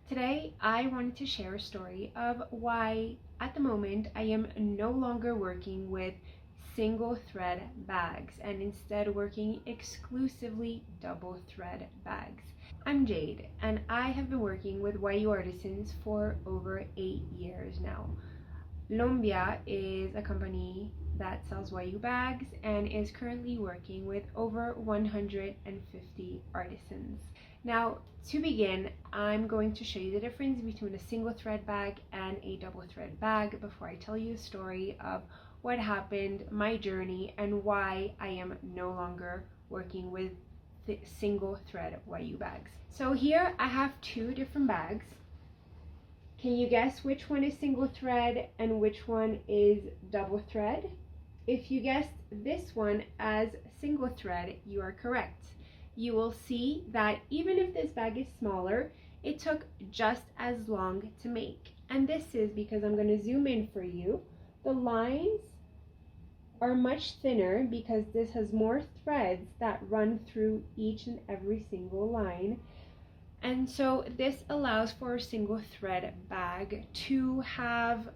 Today, I wanted to share a story of why, at the moment, I am no longer working with single thread bags and instead working exclusively double thread bags. I'm Jade, and I have been working with Wayuu Artisans for over 8 years now. Colombia is a company that sells Wayuu bags and is currently working with over 150 artisans. Now, to begin, I'm going to show you the difference between a single thread bag and a double thread bag before I tell you a story of what happened, my journey, and why I am no longer working with the single thread Wayuu bags. So here I have two different bags. Can you guess which one is single thread and which one is double thread? If you guessed this one as single thread, you are correct. You will see that even if this bag is smaller, it took just as long to make. And this is because I'm going to zoom in for you. The lines are much thinner because this has more threads that run through each and every single line. And so this allows for a single thread bag to have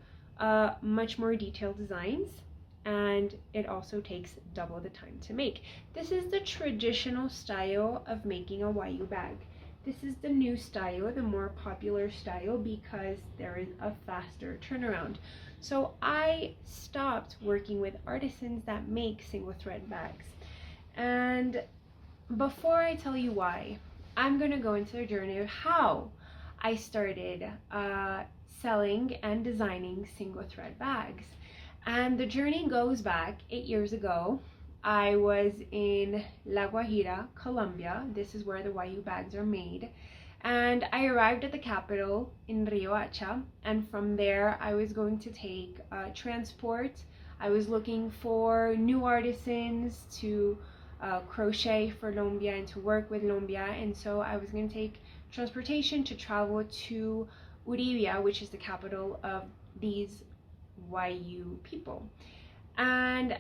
much more detailed designs, and it also takes double the time to make. This is the traditional style of making a Wayuu bag. This is the new style, the more popular style, because there is a faster turnaround. So I stopped working with artisans that make single thread bags. And before I tell you why, I'm going to go into the journey of how I started selling and designing single thread bags. And the journey goes back 8 years ago. I was in La Guajira, Colombia. This is where the Wayuu bags are made. And I arrived at the capital in Riohacha, and from there I was going to take transport. I was looking for new artisans to crochet for Colombia and to work with Colombia, and so I was going to take transportation to travel to Uribia, which is the capital of these Wayuu people. And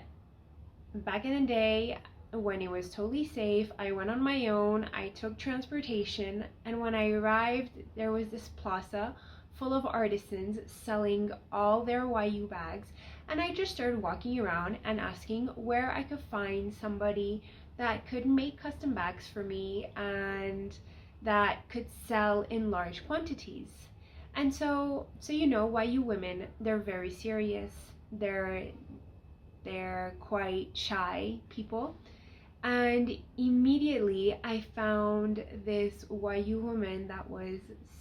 back in the day, when it was totally safe, I went on my own. I took transportation, and when I arrived, there was this plaza full of artisans selling all their Wayuu bags, and I just started walking around and asking where I could find somebody that could make custom bags for me and that could sell in large quantities. And so you know, Wayuu women, they're very serious. They're quite shy people. And immediately I found this Wayuu woman that was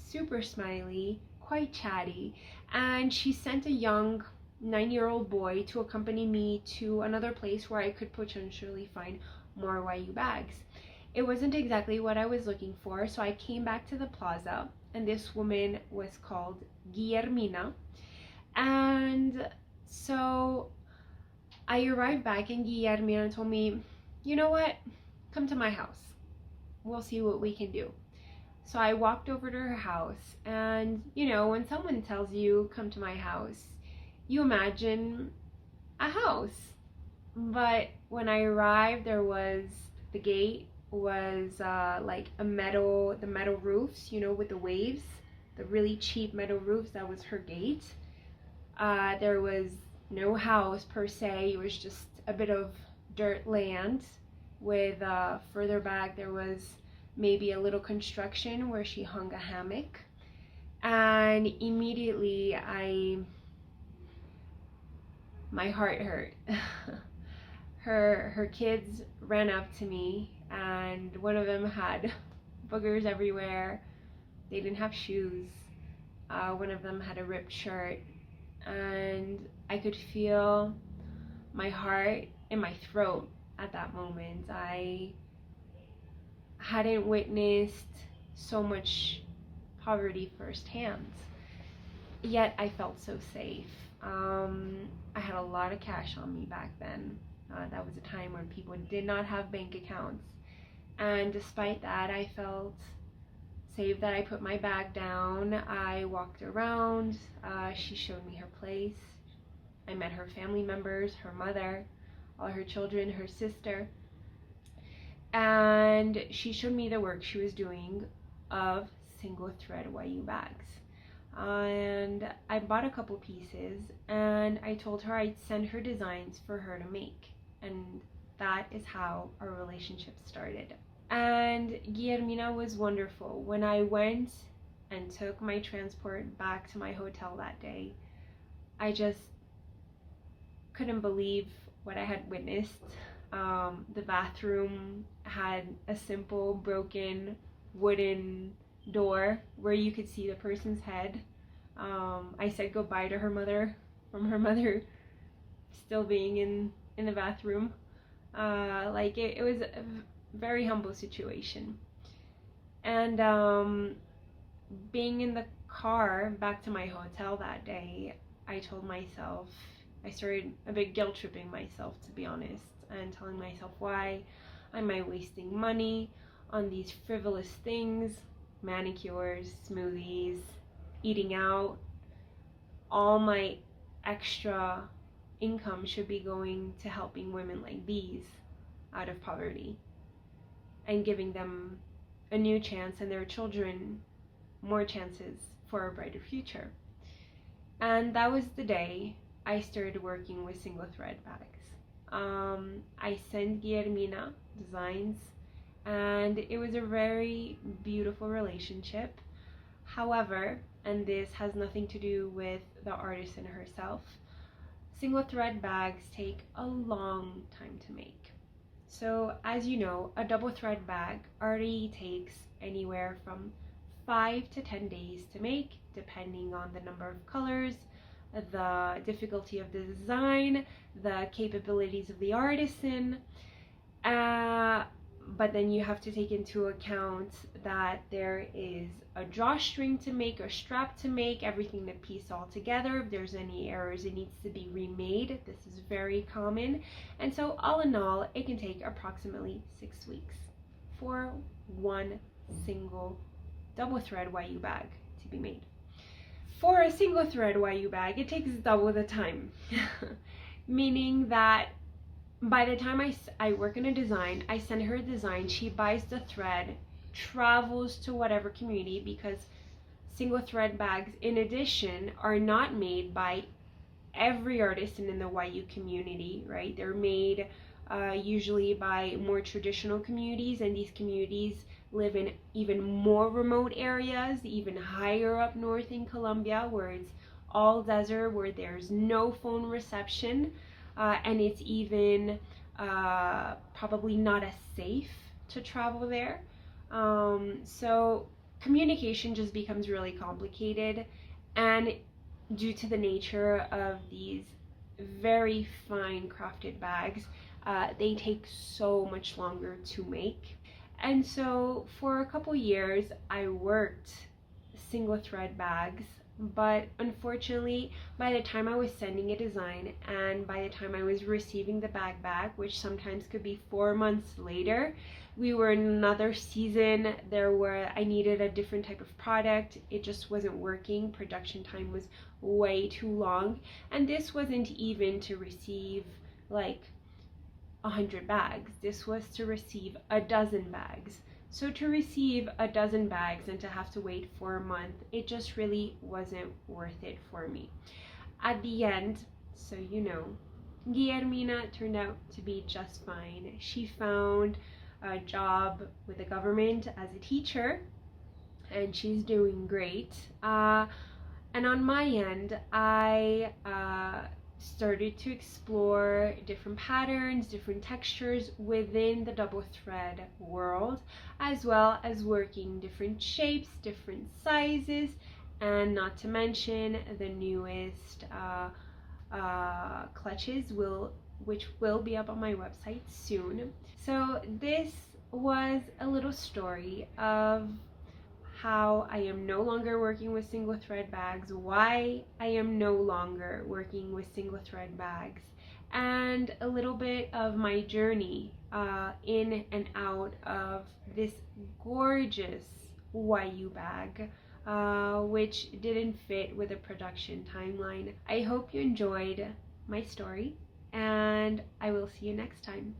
super smiley, quite chatty, and she sent a young 9-year-old boy to accompany me to another place where I could potentially find more Wayuu bags. It wasn't exactly what I was looking for, so I came back to the plaza, and this woman was called Guillermina. And so I arrived back, and Guillermina told me, you know what, come to my house. We'll see what we can do. So I walked over to her house, and you know, when someone tells you, come to my house, you imagine a house. But when I arrived, the gate was like the metal roofs, you know, with the waves, the really cheap metal roofs. That was her gate. There was no house per se. It was just a bit of dirt land with further back there was maybe a little construction where she hung a hammock. And immediately my heart hurt. Her kids ran up to me, and one of them had boogers everywhere. They didn't have shoes. One of them had a ripped shirt, and I could feel my heart in my throat at that moment. I hadn't witnessed so much poverty firsthand, yet I felt so safe. I had a lot of cash on me back then. That was a time when people did not have bank accounts, and despite that, I felt safe. That I put my bag down, I walked around, she showed me her place. I met her family members, her mother, all her children, her sister, and she showed me the work she was doing of single thread Wayuu bags. And I bought a couple pieces, and I told her I'd send her designs for her to make. And that is how our relationship started. And Guillermina was wonderful. When I went and took my transport back to my hotel that day, I just couldn't believe what I had witnessed. The bathroom had a simple broken wooden door where you could see the person's head. I said goodbye to her mother, from her mother still being in the bathroom. It was a very humble situation. And being in the car back to my hotel that day, I told myself, I started a bit guilt tripping myself, to be honest, and telling myself, why am I wasting money on these frivolous things, manicures, smoothies, eating out? All my extra income should be going to helping women like these out of poverty and giving them a new chance and their children more chances for a brighter future. And that was the day I started working with single thread bags. I sent Guillermina designs, and it was a very beautiful relationship. However, and this has nothing to do with the artisan herself, single thread bags take a long time to make. So as you know, a double thread bag already takes anywhere from 5 to 10 days to make, depending on the number of colors, the difficulty of the design, the capabilities of the artisan. But then you have to take into account that there is a drawstring to make, a strap to make, everything to piece all together. If there's any errors, it needs to be remade. This is very common. And so all in all, it can take approximately 6 weeks for one single double thread Wayuu bag to be made. For a single thread Wayuu bag, it takes double the time, meaning that by the time I work in a design, I send her a design, she buys the thread, travels to whatever community, because single thread bags, in addition, are not made by every artisan in the Wayuu community, right? They're made usually by more traditional communities, and these communities live in even more remote areas, even higher up north in Colombia, where it's all desert, where there's no phone reception. And it's even probably not as safe to travel there. So communication just becomes really complicated, and due to the nature of these very fine crafted bags, they take so much longer to make. And so for a couple years I worked single thread bags, but unfortunately by the time I was sending a design and by the time I was receiving the bag back, which sometimes could be 4 months later, we were in another season. I needed a different type of product. It just wasn't working. Production time was way too long, and this wasn't even to receive like 100 bags. This was to receive a dozen bags. So to receive a dozen bags and to have to wait for a month, it just really wasn't worth it for me. At the end, so you know, Guillermina turned out to be just fine. She found a job with the government as a teacher, and she's doing great. And on my end, I started to explore different patterns, different textures within the double thread world, as well as working different shapes, different sizes, and not to mention the newest clutches, which will be up on my website soon. So this was a little story of how I am no longer working with single thread bags, why I am no longer working with single thread bags, and a little bit of my journey in and out of this gorgeous Wayuu bag, which didn't fit with a production timeline. I hope you enjoyed my story, and I will see you next time.